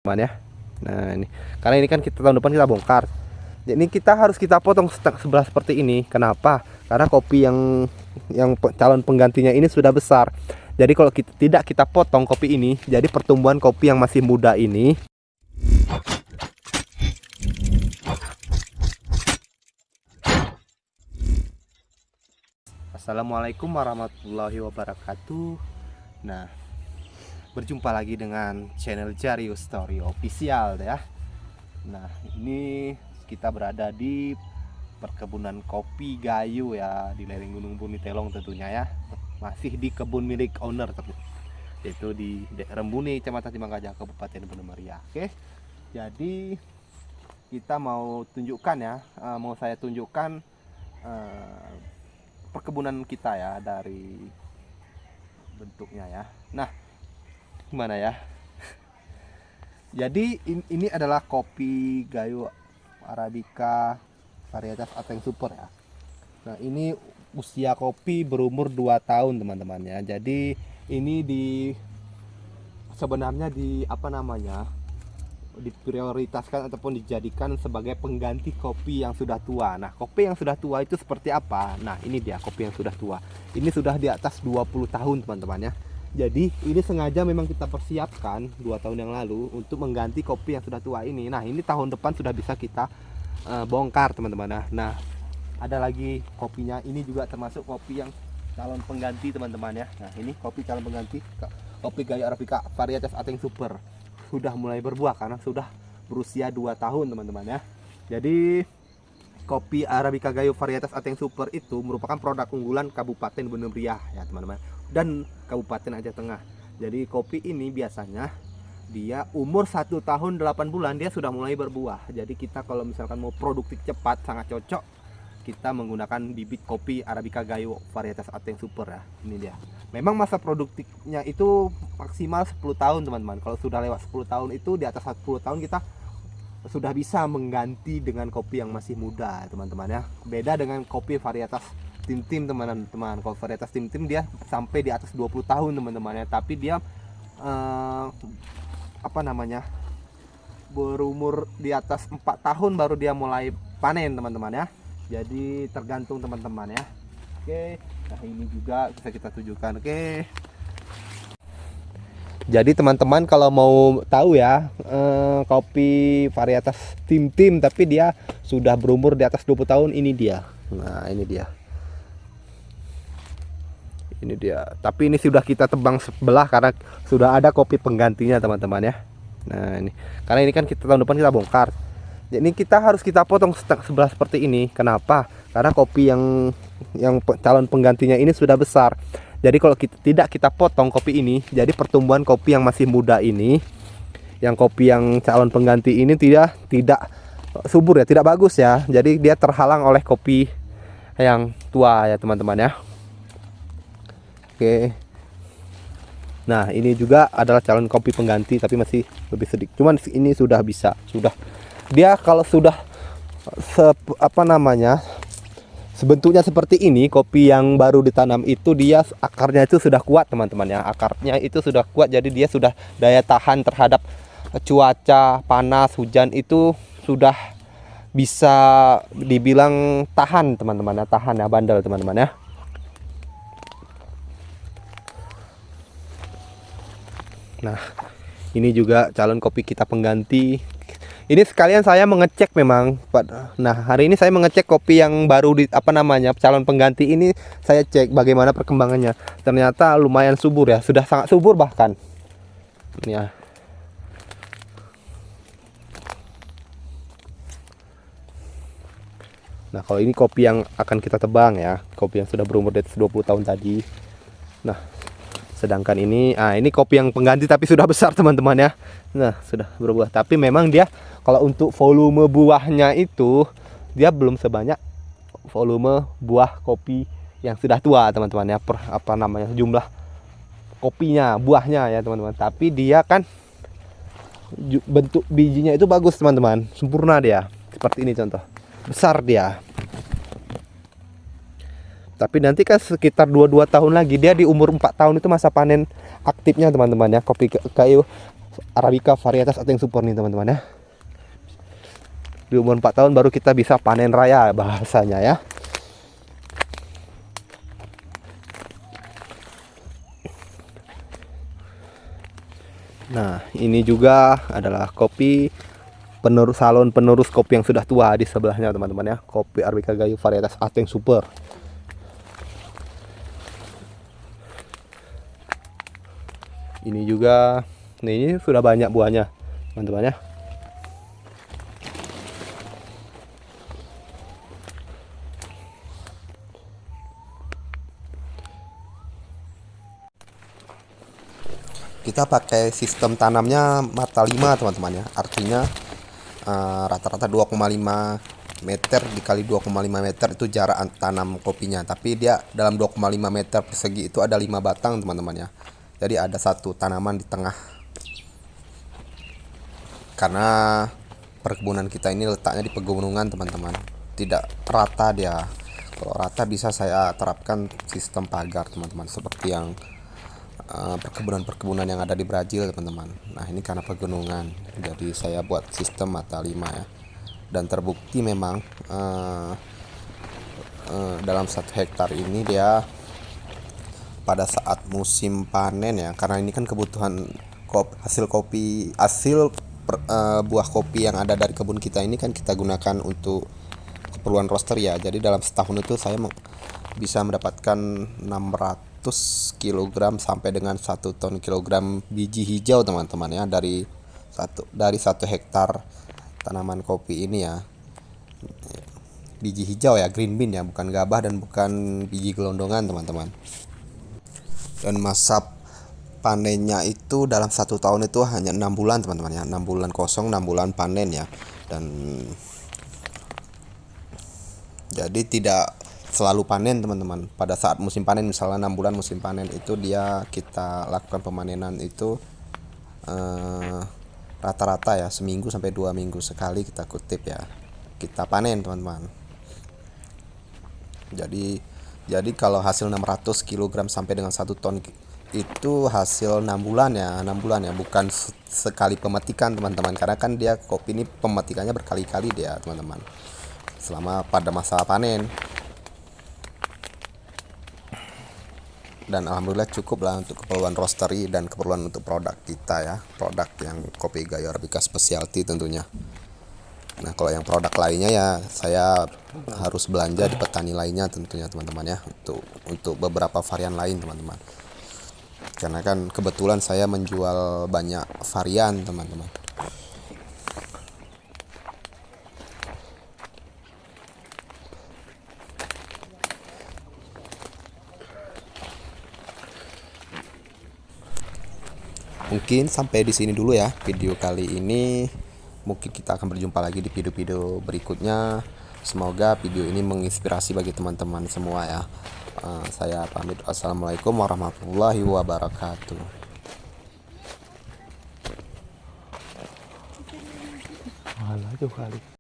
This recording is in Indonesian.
teman ya. Nah ini karena ini kan kita tahun depan kita bongkar, jadi kita harus kita potong sebelah seperti ini. Kenapa? Karena kopi yang calon penggantinya ini sudah besar. Jadi kalau kita tidak kita potong kopi ini, jadi pertumbuhan kopi yang masih muda ini Assalamualaikum warahmatullahi wabarakatuh. Nah, berjumpa lagi dengan channel Jarius Story Official ya. Nah, ini kita berada di perkebunan kopi Gayo ya, di lereng Gunung Bumi Telong tentunya ya. Masih di kebun milik owner yaitu di Rembuni, Kecamatan Timanggaja, Kabupaten Bener Meriah. Oke. Jadi kita mau tunjukkan ya, mau saya tunjukkan perkebunan kita ya, dari bentuknya ya. Nah, gimana ya? Jadi ini adalah kopi Gayo Arabica varietas Ateng Super ya. Nah, ini usia kopi berumur 2 tahun teman-teman ya. Jadi ini sebenarnya diprioritaskan ataupun dijadikan sebagai pengganti kopi yang sudah tua. Nah, kopi yang sudah tua itu seperti apa? Nah, ini dia kopi yang sudah tua. Ini sudah di atas 20 tahun teman-teman ya. Jadi ini sengaja memang kita persiapkan 2 tahun yang lalu untuk mengganti kopi yang sudah tua ini. Nah, ini tahun depan sudah bisa kita bongkar teman-teman. Nah, ada lagi kopinya. Ini juga termasuk kopi yang calon pengganti teman-teman ya. Nah, ini kopi calon pengganti kopi Gayo Arabica varietas Ateng Super. Sudah mulai berbuah karena sudah berusia 2 tahun teman-teman ya. Jadi kopi Arabica Gayo varietas Ateng Super itu merupakan produk unggulan Kabupaten Bener Meriah ya teman-teman, dan Kabupaten Aceh Tengah. Jadi kopi ini biasanya dia umur 1 tahun 8 bulan dia sudah mulai berbuah. Jadi kita kalau misalkan mau produktif cepat sangat cocok kita menggunakan bibit kopi Arabica Gayo varietas Ateng Super ya. Ini dia. Memang masa produktifnya itu maksimal 10 tahun teman-teman. Kalau sudah lewat 10 tahun itu, di atas 10 tahun kita sudah bisa mengganti dengan kopi yang masih muda teman-teman ya. Beda dengan kopi varietas tim-tim teman-teman. Kalau varietas tim-tim dia sampai di atas 20 tahun teman-teman ya. Tapi dia berumur di atas 4 tahun baru dia mulai panen teman-teman ya. Jadi tergantung teman-teman ya. Oke, nah ini juga bisa kita tunjukkan. Oke. Jadi teman-teman kalau mau tahu ya, kopi varietas tim-tim tapi dia sudah berumur di atas 20 tahun, ini dia. Nah, ini dia. Ini dia. Tapi ini sudah kita tebang sebelah karena sudah ada kopi penggantinya teman-teman ya. Nah, ini. Karena ini kan kita tahun depan kita bongkar. Jadi kita harus kita potong sebelah seperti ini. Kenapa? Karena kopi yang calon penggantinya ini sudah besar. Jadi kalau kita tidak kita potong kopi ini, jadi pertumbuhan kopi yang masih muda ini, yang kopi yang calon pengganti ini tidak subur ya, tidak bagus ya. Jadi dia terhalang oleh kopi yang tua ya teman-teman ya. Oke. Nah, ini juga adalah calon kopi pengganti tapi masih lebih sedikit. Cuman ini sudah bisa, dia kalau sudah sebentuknya seperti ini, kopi yang baru ditanam itu dia akarnya itu sudah kuat teman-teman ya. Akarnya itu sudah kuat, jadi dia sudah daya tahan terhadap cuaca panas, hujan itu sudah bisa dibilang tahan teman-teman ya, tahan ya, bandel teman-teman ya. Nah, ini juga calon kopi kita pengganti. Ini sekalian saya mengecek memang. Nah, hari ini saya mengecek kopi yang baru calon pengganti ini, saya cek bagaimana perkembangannya. Ternyata lumayan subur ya, sudah sangat subur bahkan. Ini ya. Nah, kalau ini kopi yang akan kita tebang ya, kopi yang sudah berumur di atas 20 tahun tadi. Nah, sedangkan ini kopi yang pengganti tapi sudah besar teman-teman ya. Nah, sudah berbuah, tapi memang dia kalau untuk volume buahnya itu dia belum sebanyak volume buah kopi yang sudah tua teman-teman ya, jumlah kopinya, buahnya ya teman-teman. Tapi dia kan bentuk bijinya itu bagus teman-teman, sempurna dia. Seperti ini contoh, besar dia. Tapi nanti kan sekitar 22 tahun lagi, dia di umur 4 tahun itu masa panen aktifnya teman-teman ya, kopi Gayo Arabica varietas Ateng Super nih teman-teman ya. Di umur 4 tahun baru kita bisa panen raya bahasanya ya. Nah, ini juga adalah kopi salon penerus kopi yang sudah tua di sebelahnya teman-teman ya. Kopi Arabica Gayo varietas Ateng Super. Ini juga, nih ini sudah banyak buahnya teman-teman ya. Kita pakai sistem tanamnya mata 5 teman-teman ya. Artinya rata-rata 2,5 meter dikali 2,5 meter itu jarak tanam kopinya. Tapi dia dalam 2,5 meter persegi itu ada 5 batang teman-teman ya. Jadi ada satu tanaman di tengah. Karena perkebunan kita ini letaknya di pegunungan teman-teman. Tidak rata dia. Kalau rata bisa saya terapkan sistem pagar teman-teman. Seperti yang perkebunan-perkebunan yang ada di Brazil teman-teman. Nah ini karena pegunungan, jadi saya buat sistem mata 5 ya. Dan terbukti memang dalam 1 hektar ini dia pada saat musim panen ya, karena ini kan kebutuhan hasil buah kopi yang ada dari kebun kita ini kan kita gunakan untuk keperluan roaster ya. Jadi dalam setahun itu saya bisa mendapatkan 600 kg sampai dengan 1 ton kilogram biji hijau teman-teman ya, dari 1 hektar tanaman kopi ini ya. Biji hijau ya, green bean ya, bukan gabah dan bukan biji gelondongan teman-teman. Dan masa panennya itu dalam 1 tahun itu hanya 6 bulan teman-teman ya, 6 bulan kosong, 6 bulan panen ya. Dan jadi tidak selalu panen teman-teman. Pada saat musim panen, misalnya 6 bulan musim panen itu kita lakukan pemanenan itu rata-rata ya seminggu sampai 2 minggu sekali kita kutip ya, kita panen teman-teman. Jadi kalau hasil 600 kg sampai dengan 1 ton itu hasil 6 bulan ya, 6 bulan ya, bukan sekali pemetikan teman-teman. Karena kan dia kopi ini pemetikannya berkali-kali dia teman-teman selama pada masa panen. Dan alhamdulillah cukup lah untuk keperluan roastery dan keperluan untuk produk kita ya, produk yang kopi Gayo Arabica Specialty tentunya. Nah kalau yang produk lainnya ya saya harus belanja di petani lainnya tentunya teman-teman ya, untuk beberapa varian lain teman-teman. Karena kan kebetulan saya menjual banyak varian teman-teman. Mungkin sampai di sini dulu ya video kali ini. Mungkin kita akan berjumpa lagi di video-video berikutnya. Semoga video ini menginspirasi bagi teman-teman semua ya. Saya pamit. Assalamualaikum warahmatullahi wabarakatuh. Alah, jauh kali.